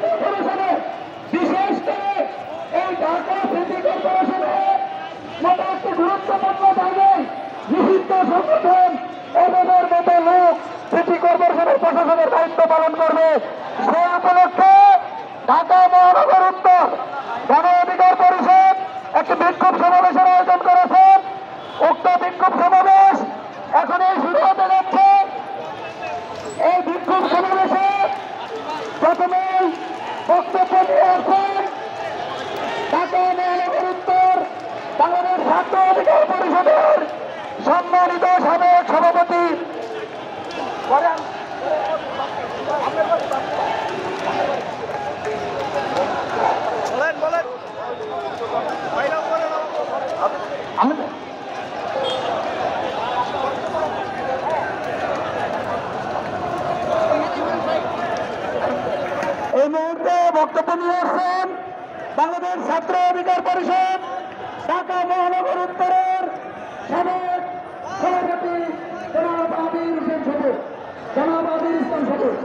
কর্পোরেশনে বিশেষ করে এই ঢাকা সিটি কর্পোরেশনে মতো একটি গুরুত্বপূর্ণ জায়গায় নিষিদ্ধ সংগঠন এদের মতো লোক সিটি কর্পোরেশনের প্রশাসনের দায়িত্ব পালন করবে। সেই উপলক্ষে ঢাকা মহানগর উত্তর গণ অধিকার পরিষদ একটি বিক্ষোভ সমাবেশের আয়োজন করেছেন। উক্ত বিক্ষোভ সমাবেশ এখনই শুরু হতে যাচ্ছে। এই বিক্ষোভ সমাবেশে প্রথমেই বক্তব্য নিয়ে আসছেন ঢাকা মহানগর উত্তর বাংলাদেশ ছাত্র অধিকার পরিষদের সম্মানিত সাবেক সভাপতি এই মুহূর্তে বক্তব্য নিয়ে আসছেন বাংলাদেশ ছাত্র অধিকার পরিষদ ঢাকা মহানগর উত্তরের সাবেক সভাপতি জনাব আবির হোসেন সবুজ, জনাব আবির ইসলাম সবুজ।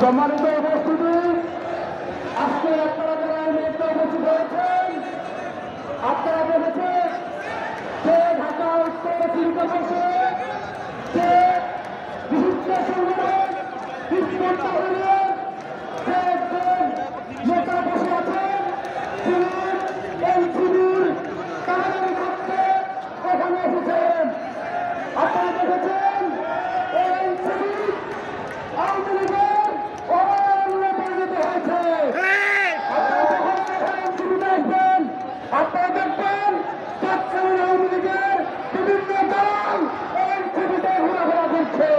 সম্মানিত উপস্থিতি, আজকে আপনারা যারা এই মুহূর্তে উপস্থিত হয়েছেন, আপনারা দেখেছেন যে ঢাকা উত্তর সিটি কর্পোরেশন যে বিশিষ্ট সংগঠন হিজবুত তাহরিরের যে একজন নেতা বসে আছেন, তিনি এনসিবির কারণে থাকতে এখানে এসেছেন। আপনারা দেখেছেন এনসিবি আওয়ামী লীগের আপনারা দেখবেন তৎকালীন আওয়ামী লীগের বিভিন্ন দল এনসিবিতে ঘোরাফেরা করছে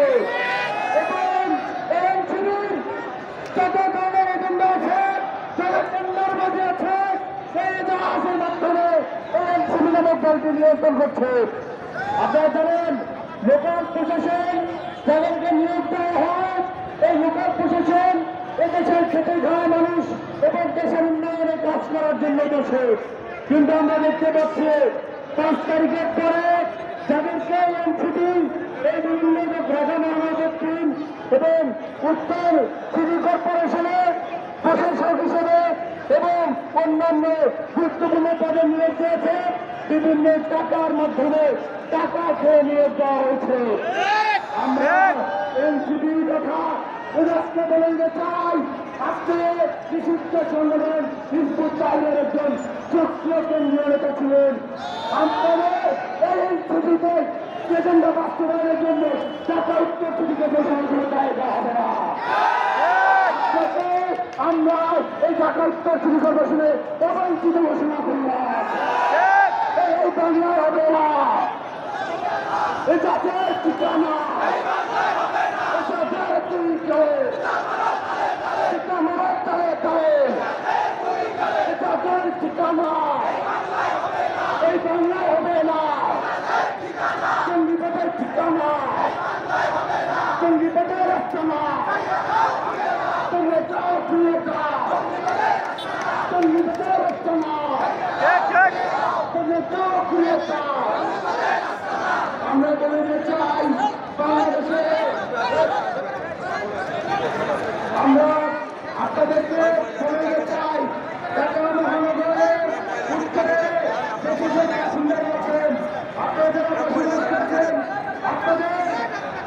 এবং এনসিবির যত ধরনের এজেন্ডা আছে, যত টেন্ডার বাজে আছে, সেই জাহাজের মাধ্যমে এনসিবি নামক দলটি নিয়ন্ত্রণ করছে। আপনারা জানেন লোকাল প্রশাসন যাদেরকে নিয়োগ দেওয়া হয়, এই লোকাল প্রশাসন এদেশের খেটে খাওয়া মানুষ এবং দেশের উন্নয়নে কাজ করার জন্য বসে। কিন্তু আমরা দেখতে পাচ্ছি 5 তারিখের পরে যাদেরকে এনসিপি এই বিভিন্ন ঢাকা মহানগর দক্ষিণ এবং উত্তর সিটি কর্পোরেশনে প্রশাসক হিসেবে এবং অন্যান্য গুরুত্বপূর্ণ পদে নিয়োগ দিয়েছে, বিভিন্ন টাকার মাধ্যমে টাকা খেয়ে নিয়োগ দেওয়া হয়েছে। আমরা এনসিপি তথা উদাসকে বলে দিতে চাই, আজকে নিষিদ্ধ সংগঠন হিজবুত তাহরিরের একজন সক্রিয় কেন্দ্রীয় নেতা ছিলেন। আপনাদের এই ছুটিতে এজেন্ডা বাস্তবায়নের জন্য ঢাকা উত্তর সিটিকে ঘোষণা করে দেওয়া হবে না। আমরা এই ঢাকা উত্তর সিটি কর্পোরেশনে অবাঞ্ছিত ঘোষণা করলাম, এই বাংলায় হবে না, এই জাতের ঠিকানা ঠিকানা এই বাংলায় হবে না, জঙ্গিবাদের ঠিকানা, জঙ্গিবাদের রচনা, তোমরা যাও ফিরে যাও, জঙ্গিবাদের রচনা, তোমরা যাও ফিরে যাও। আমরা বলতে চাই বাংলাদেশে আমরা আপনাদেরকে বলতে চাই ঢাকা মহানগরের উত্তরে যেসব বাসিন্দা আছেন, আপনারা যারা বসবাস করছেন, আপনাদের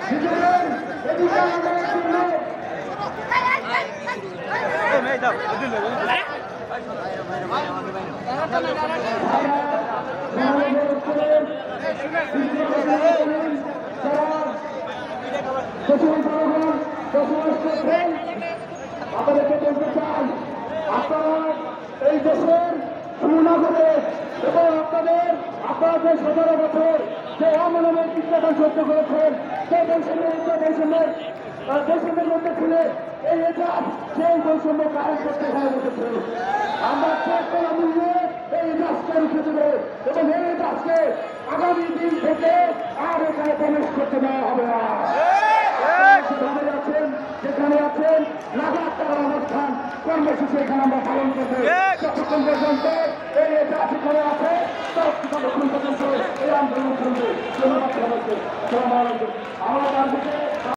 নিজেদের অধিকার আদায়ের জন্য আপনাদেরকে বলতে চাই, আপনারা এই দেশের সুনাগরিক এবং আপনারা যে 17 বছর যে অমানবিক নির্যাতন সহ্য করেছেন, সেই বৈষম্যের মধ্যে ছিল এই এজাজ সেই বৈষম্য কায়ম করতে হয়ে গেছে। আমরা চেক করা মূল্যে এই রাষ্ট্র রুখে দেবে এবং এই রাষ্ট্রে আগামী দিন থেকে আর এখানে প্রবেশ করতে দেওয়া হবে না। যেখানে আছেন লাগাত টাকার অবস্থান কর্মসূচি এখানে আমরা পালন করবো যতক্ষণ পর্যন্ত এই এটা সেখানে আছে ততক্ষণ পর্যন্ত এই আন্দোলন চলবে। ধন্যবাদ।